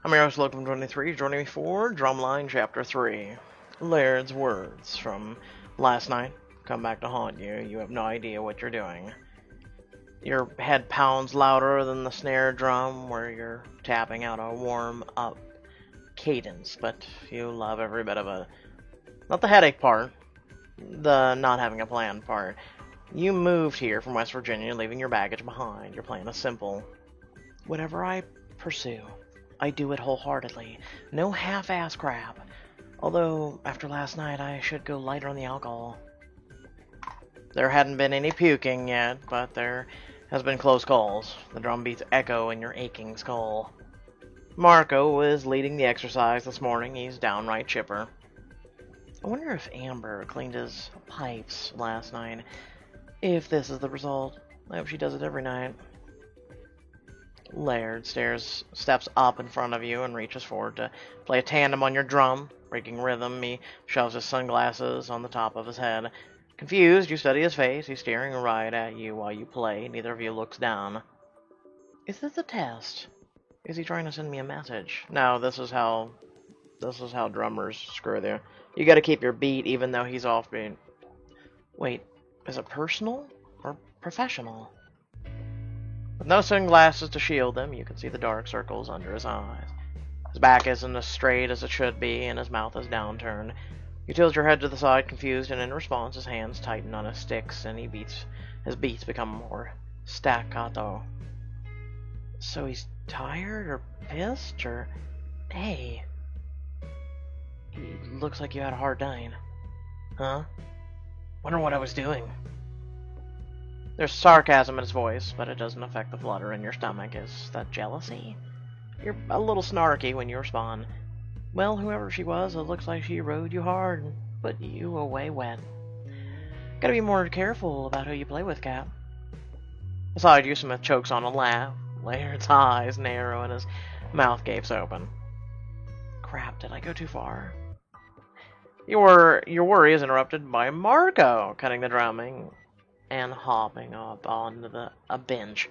I'm your host, Locum23, joining me for Drumline Chapter 3. Laird's words from last night come back to haunt you. You have no idea what you're doing. Your head pounds louder than the snare drum where you're tapping out a warm-up cadence, but you love every bit of it. Not the headache part, the not having a plan part. You moved here from West Virginia, leaving your baggage behind. Your plan is simple. Whatever I pursue, I do it wholeheartedly. No half-ass crap. Although, after last night, I should go lighter on the alcohol. There hadn't been any puking yet, but there has been close calls. The drum beats echo in your aching skull. Marco was leading the exercise this morning. He's downright chipper. I wonder if Amber cleaned his pipes last night. If this is the result, I hope she does it every night. Laird steps up in front of you and reaches forward to play a tandem on your drum. Breaking rhythm, he shoves his sunglasses on the top of his head. Confused, you study his face. He's staring right at you while you play. Neither of you looks down. Is this a test? Is he trying to send me a message? No, this is how drummers screw you. You gotta keep your beat even though he's off beat. Wait, is it personal or professional? With no sunglasses to shield them, you can see the dark circles under his eyes. His back isn't as straight as it should be, and his mouth is downturned. You tilt your head to the side, confused, and in response, his hands tighten on his sticks, and his beats become more staccato. So he's tired, or pissed, or... Hey. It looks like you had a hard night. Huh? Wonder what I was doing. There's sarcasm in his voice, but it doesn't affect the flutter in your stomach. Is that jealousy? You're a little snarky when you respond. Well, whoever she was, it looks like she rode you hard and put you away wet. Gotta be more careful about who you play with, Cap. Beside you, Smith chokes on a laugh. Laird's eyes narrow and his mouth gapes open. Crap, did I go too far? Your worry is interrupted by Marco cutting the drumming and hopping up onto a bench.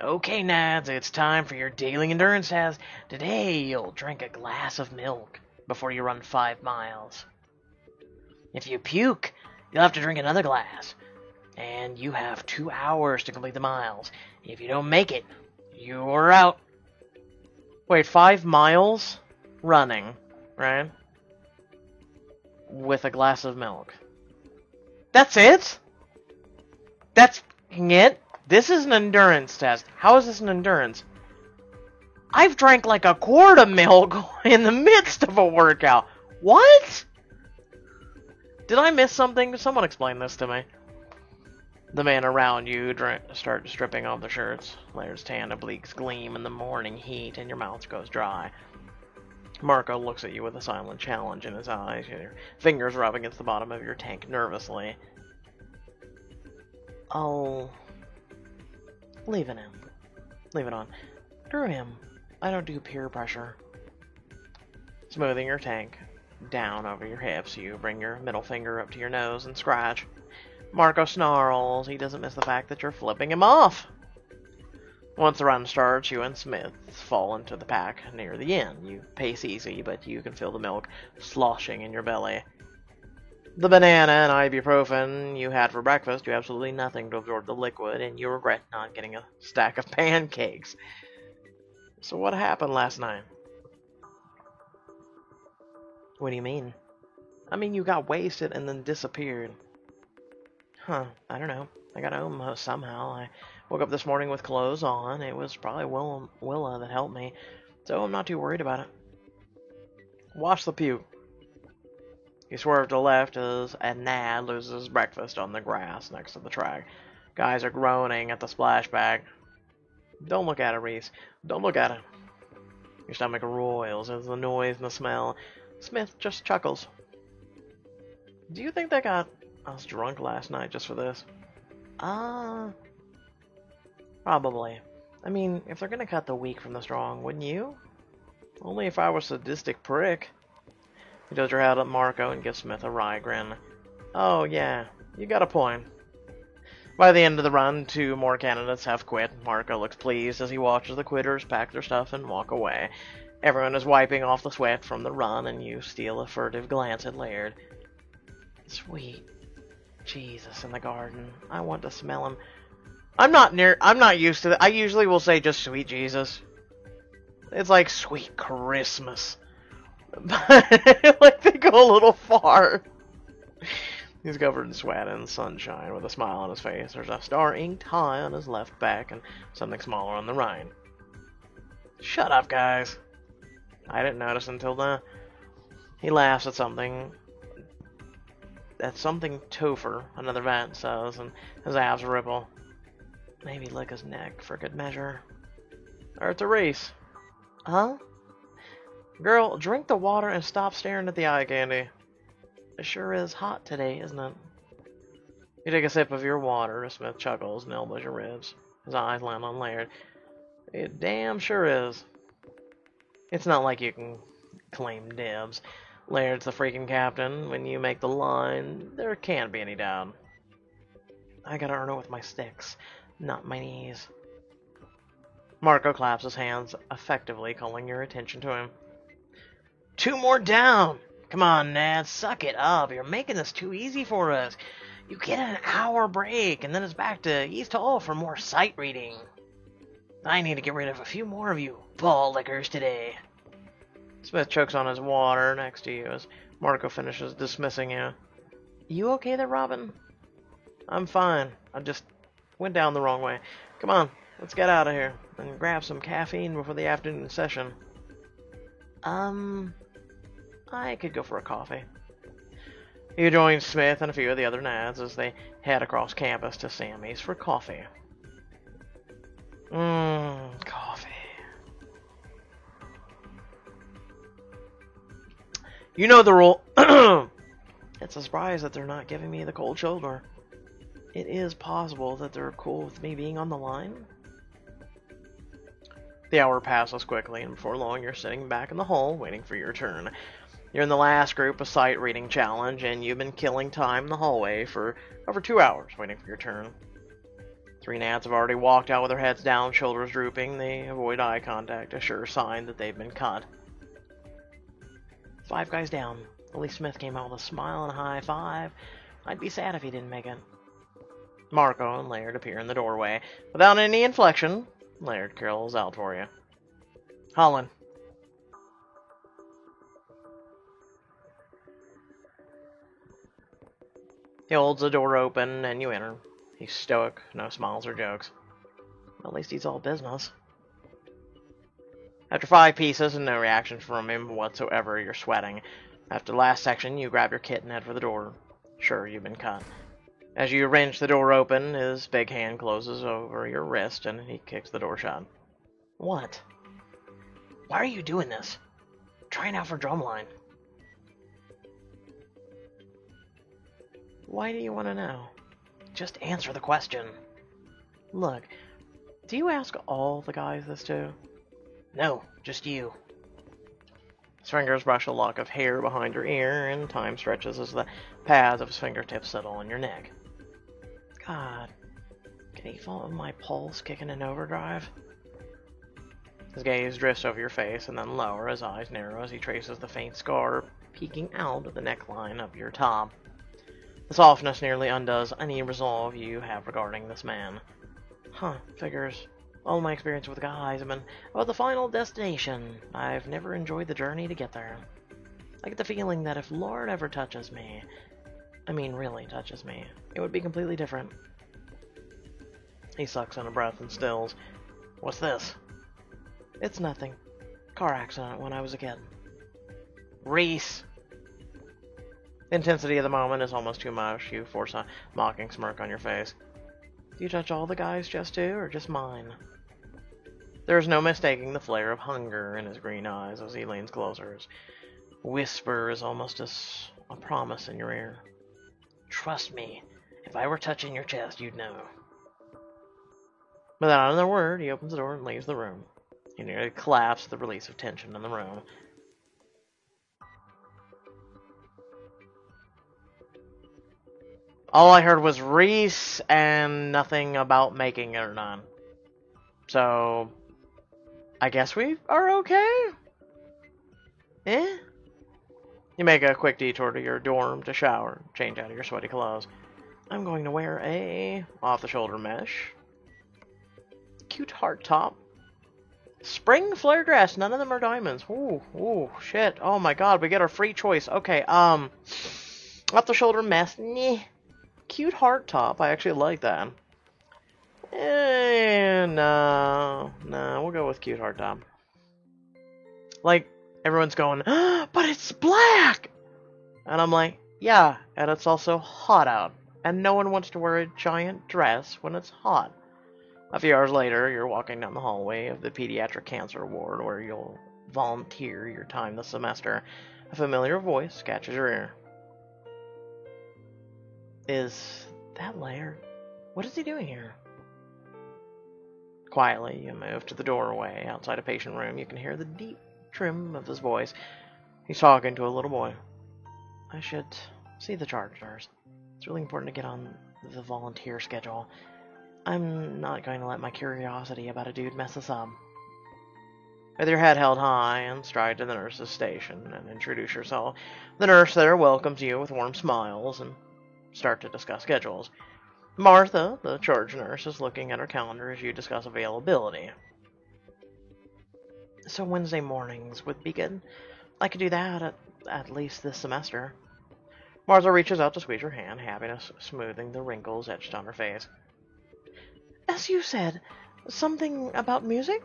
Okay, Nads, it's time for your daily endurance test. Today, you'll drink a glass of milk before you run 5 miles. If you puke, you'll have to drink another glass. And you have 2 hours to complete the miles. If you don't make it, you're out. Wait, 5 miles? Running, right? With a glass of milk. That's it? That's it? This is an endurance test. How is this an endurance? I've drank like a quart of milk in the midst of a workout. What? Did I miss something? Someone explain this to me. The men around you start stripping off their shirts. Laird's tan obliques gleam in the morning heat, and your mouth goes dry. Marco looks at you with a silent challenge in his eyes. Your fingers rub against the bottom of your tank nervously. I'll leave it in. Leave it on. Screw him. I don't do peer pressure. Smoothing your tank down over your hips, you bring your middle finger up to your nose and scratch. Marco snarls. He doesn't miss the fact that you're flipping him off. Once the run starts, you and Smith fall into the pack near the end. You pace easy, but you can feel the milk sloshing in your belly. The banana and ibuprofen you had for breakfast do absolutely nothing to absorb the liquid, and you regret not getting a stack of pancakes. So what happened last night? What do you mean? I mean, you got wasted and then disappeared. Huh, I don't know. I got home somehow. I woke up this morning with clothes on. It was probably Willa that helped me, so I'm not too worried about it. Wash the puke. You swerve to the left as a Nad loses his breakfast on the grass next to the track. Guys are groaning at the splashback. Don't look at it, Reese. Don't look at it. Your stomach roils as the noise and the smell. Smith just chuckles. Do you think they got us drunk last night just for this? Probably. I mean, if they're gonna cut the weak from the strong, wouldn't you? Only if I was a sadistic prick. He does your head at Marco and gives Smith a wry grin. Oh, yeah, you got a point. By the end of the run, 2 more candidates have quit. Marco looks pleased as he watches the quitters pack their stuff and walk away. Everyone is wiping off the sweat from the run, and you steal a furtive glance at Laird. Sweet Jesus in the garden. I want to smell him. I'm not used to that. I usually will say just sweet Jesus. It's like sweet Christmas. But like they go a little far. He's covered in sweat and sunshine with a smile on his face. There's a star-inked tie on his left back and something smaller on the right. Shut up, guys. I didn't notice until then. He laughs at something. That's something Topher, another vet, says, and his abs ripple. Maybe lick his neck for good measure. Or it's a race. Huh? Girl, drink the water and stop staring at the eye candy. It sure is hot today, isn't it? You take a sip of your water, Smith chuckles and elbows your ribs. His eyes land on Laird. It damn sure is. It's not like you can claim dibs. Laird's the freaking captain. When you make the line, there can't be any doubt. I gotta earn it with my sticks, not my knees. Marco claps his hands, effectively calling your attention to him. 2 more down! Come on, Ned, suck it up. You're making this too easy for us. You get an hour break, and then it's back to East Hall for more sight reading. I need to get rid of a few more of you ball lickers today. Smith chokes on his water next to you as Marco finishes dismissing you. You okay there, Robin? I'm fine. I just went down the wrong way. Come on, let's get out of here and grab some caffeine before the afternoon session. I could go for a coffee. You join Smith and a few of the other Nads as they head across campus to Sammy's for coffee. Coffee. You know the rule. It's a surprise that they're not giving me the cold shoulder. It is possible that they're cool with me being on the line. The hour passes quickly, and before long you're sitting back in the hall waiting for your turn. You're in the last group of sight reading challenge, and you've been killing time in the hallway for over 2 hours waiting for your turn. 3 Nads have already walked out with their heads down, shoulders drooping. They avoid eye contact, a sure sign that they've been cut. 5 guys down. Willie Smith came out with a smile and a high five. I'd be sad if he didn't make it. Marco and Laird appear in the doorway. Without any inflection, Laird calls out for you. Holland. He holds the door open and you enter. He's stoic, no smiles or jokes. At least he's all business. After 5 pieces and no reaction from him whatsoever, you're sweating. After the last section, you grab your kit and head for the door. Sure, you've been cut. As you wrench the door open, his big hand closes over your wrist and he kicks the door shut. What? Why are you doing this? Trying out for drumline. Why do you want to know? Just answer the question. Look, do you ask all the guys this too? No, just you. His fingers brush a lock of hair behind your ear, and time stretches as the pads of his fingertips settle on your neck. God, can he follow my pulse kicking in overdrive? His gaze drifts over your face and then lower, his eyes narrow as he traces the faint scar peeking out of the neckline of your top. The softness nearly undoes any resolve you have regarding this man. Huh, figures. All my experience with guys have been about the final destination. I've never enjoyed the journey to get there. I get the feeling that if Lord ever touches me, I mean really touches me, it would be completely different. He sucks in a breath and stills. What's this? It's nothing. Car accident when I was a kid. Reese! The intensity of the moment is almost too much. You force a mocking smirk on your face. Do you touch all the guys just too, or just mine? There is no mistaking the flare of hunger in his green eyes as he leans closer. His whisper is almost a promise in your ear. Trust me, if I were touching your chest, you'd know. Without another word, he opens the door and leaves the room. He nearly collapsed at the release of tension in the room. All I heard was Reese and nothing about making it or not. So, I guess we are okay? Eh? You make a quick detour to your dorm to shower, change out of your sweaty clothes. I'm going to wear a off-the-shoulder mesh, cute heart top, spring flare dress. None of them are diamonds. Ooh, shit. Oh my god, we get our free choice. Okay, off-the-shoulder mesh. Nah. Cute heart top. I actually like that. No, we'll go with cute heart top. Like, everyone's going, but it's black! And I'm like, yeah, and it's also hot out. And no one wants to wear a giant dress when it's hot. A few hours later, you're walking down the hallway of the pediatric cancer ward where you'll volunteer your time this semester. A familiar voice catches your ear. Is that Laird? What is he doing here? Quietly, you move to the doorway. Outside a patient room, you can hear the deep trim of his voice. He's talking to a little boy. I should see the charge nurse. It's really important to get on the volunteer schedule. I'm not going to let my curiosity about a dude mess us up. With your head held high and stride to the nurse's station and introduce yourself, the nurse there welcomes you with warm smiles and start to discuss schedules. Martha, the charge nurse, is looking at her calendar as you discuss availability. So Wednesday mornings would be good. I could do that at least this semester. Martha reaches out to squeeze your hand, happiness smoothing the wrinkles etched on her face. As you said, something about music?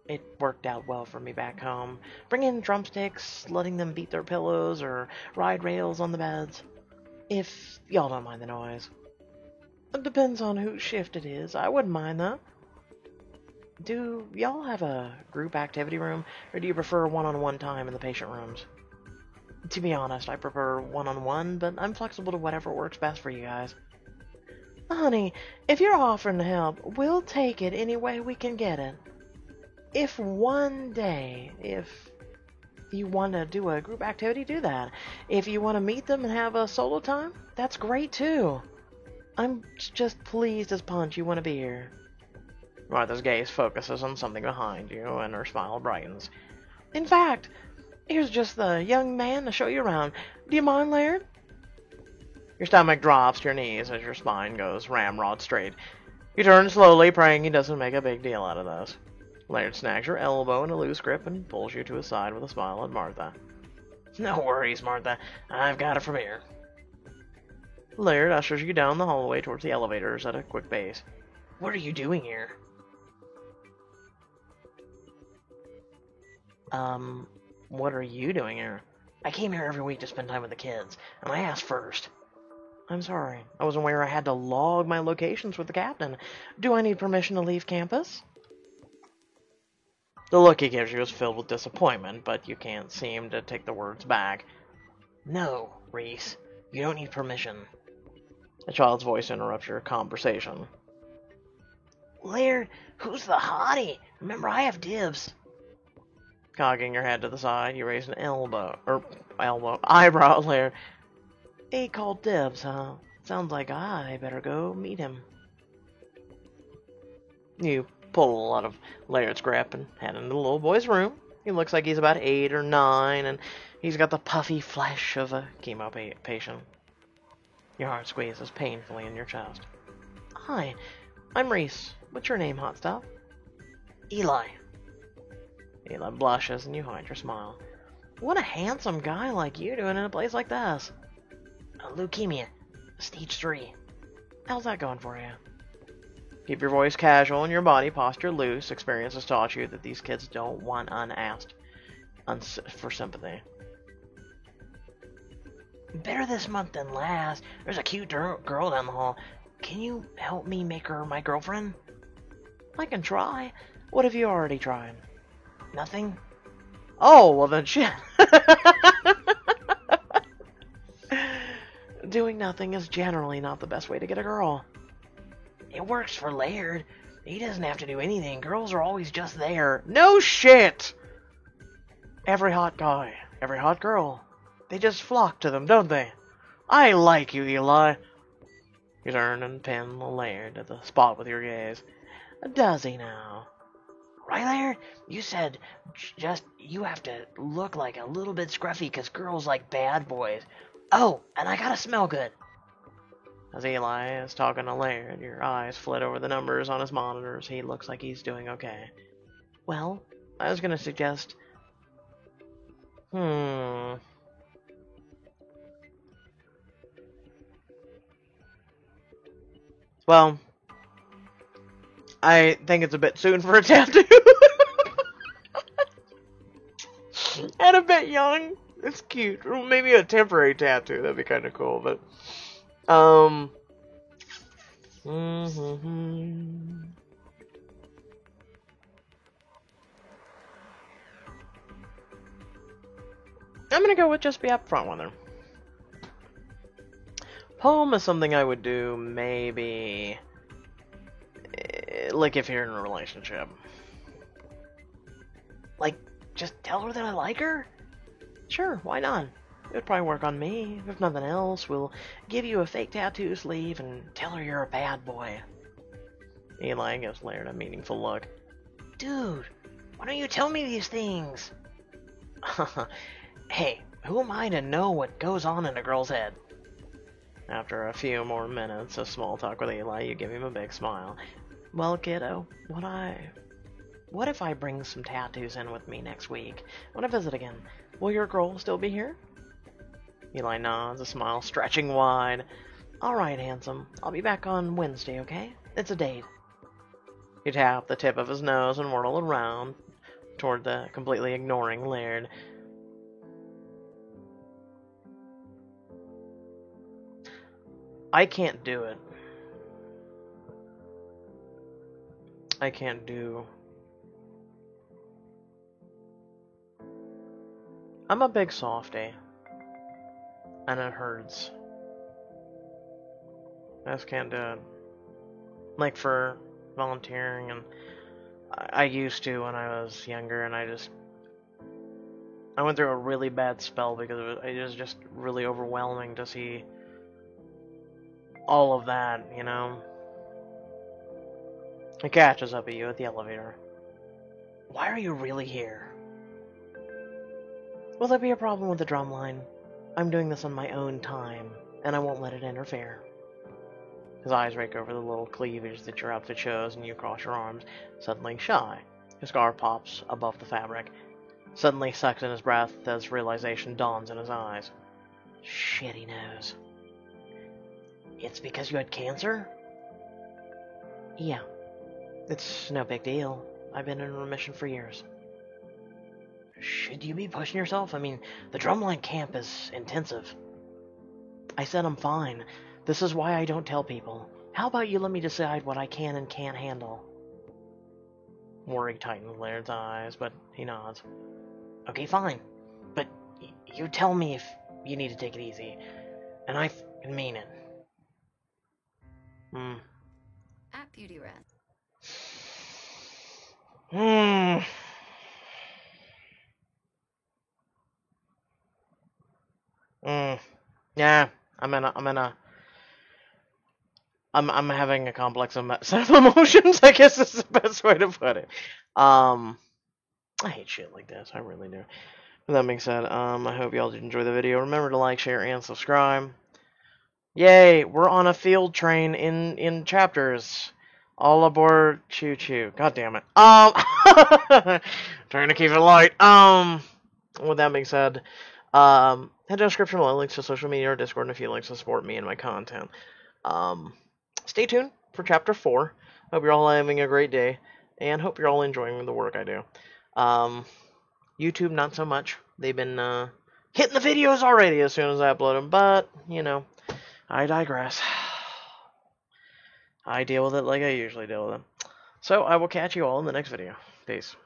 It worked out well for me back home. Bring in drumsticks, letting them beat their pillows, or ride rails on the beds. If y'all don't mind the noise. It depends on whose shift it is. I wouldn't mind that. Do y'all have a group activity room, or do you prefer one-on-one time in the patient rooms? To be honest, I prefer one-on-one, but I'm flexible to whatever works best for you guys. Honey, if you're offering to help, we'll take it any way we can get it. If one day, if you want to do a group activity, do that. If you want to meet them and have a solo time, that's great too. I'm just pleased as punch you want to be here. Martha's gaze focuses on something behind you, and her smile brightens. In fact, here's just the young man to show you around. Do you mind, Laird? Your stomach drops to your knees as your spine goes ramrod straight. You turn slowly, praying he doesn't make a big deal out of this. Laird snags your elbow in a loose grip and pulls you to his side with a smile at Martha. No worries, Martha. I've got it from here. Laird ushers you down the hallway towards the elevators at a quick pace. What are you doing here? What are you doing here? I came here every week to spend time with the kids, and I asked first. I'm sorry. I wasn't aware I had to log my locations with the captain. Do I need permission to leave campus? The look he gives you is filled with disappointment, but you can't seem to take the words back. No, Reese. You don't need permission. A child's voice interrupts your conversation. Laird, who's the hottie? Remember, I have dibs. Cocking your head to the side, you raise an eyebrow at Laird. He called dibs, huh? Sounds like I better go meet him. You pull out of Laird's grip and head into the little boy's room. He looks like he's about 8 or 9, and he's got the puffy flesh of a chemo patient. Your heart squeezes painfully in your chest. Hi, I'm Reese. What's your name, hot stuff? Eli. Eli blushes and you hide your smile. What a handsome guy like you doing in a place like this. Leukemia. Stage 3. How's that going for you? Keep your voice casual and your body posture loose. Experience has taught you that these kids don't want unasked for sympathy. Better this month than last. There's a cute girl down the hall. Can you help me make her my girlfriend? I can try. What have you already tried? Nothing? Oh, well then shit. Doing nothing is generally not the best way to get a girl. It works for Laird. He doesn't have to do anything. Girls are always just there. No shit! Every hot guy, every hot girl, they just flock to them, don't they? I like you, Eli. You turn and pin Laird at the spot with your gaze. Does he now? Right, Laird? You said you have to look like a little bit scruffy because girls like bad boys. Oh, and I gotta smell good. As Eli is talking to Laird, your eyes flit over the numbers on his monitors. He looks like he's doing okay. Well, I was gonna suggest... Well, I think it's a bit soon for a tattoo. And a bit young. It's cute. Or maybe a temporary tattoo. That'd be kind of cool, but... I'm gonna go with just be upfront with her. Poem is something I would do maybe... like if you're in a relationship. Like, just tell her that I like her? Sure, why not? It would probably work on me. If nothing else, we'll give you a fake tattoo sleeve and tell her you're a bad boy. Eli gives Laird a meaningful look. Dude, why don't you tell me these things? Hey, who am I to know what goes on in a girl's head? After a few more minutes of small talk with Eli, you give him a big smile. Well, kiddo, what if I bring some tattoos in with me next week? When I visit again, will your girl still be here? Eli nods, a smile stretching wide. Alright, handsome. I'll be back on Wednesday, okay? It's a date. You tap the tip of his nose and whirl around toward the completely ignoring Laird. I can't do it. I can't do... I'm a big softie. And it hurts. I just can't do it. Like for volunteering, and I used to when I was younger, and I went through a really bad spell because it was just really overwhelming to see all of that, you know? It catches up at you at the elevator. Why are you really here? Will there be a problem with the drumline? I'm doing this on my own time, and I won't let it interfere. His eyes rake over the little cleavage that your outfit shows, and you cross your arms, suddenly shy. His scar pops above the fabric. Suddenly sucks in his breath as realization dawns in his eyes. Shit, he knows. It's because you had cancer? Yeah. It's no big deal. I've been in remission for years. Should you be pushing yourself? I mean, the drumline camp is intensive. I said I'm fine. This is why I don't tell people. How about you let me decide what I can and can't handle? Worry tightens Laird's eyes, but he nods. Okay, fine. But you tell me if you need to take it easy. And I mean it. At Beauty Rest. Yeah, I'm having a complex set of emotions, I guess is the best way to put it. I hate shit like this, I really do. With that being said, I hope y'all did enjoy the video. Remember to like, share, and subscribe. Yay, we're on a field train in chapters. All aboard choo choo. God damn it. Trying to keep it light. With that being said, head to the description below, links to social media or Discord, and a few links to support me and my content. Stay tuned for chapter 4. Hope you're all having a great day, and hope you're all enjoying the work I do. YouTube, not so much. They've been hitting the videos already as soon as I upload them, but, you know, I digress. I deal with it like I usually deal with it. So, I will catch you all in the next video. Peace.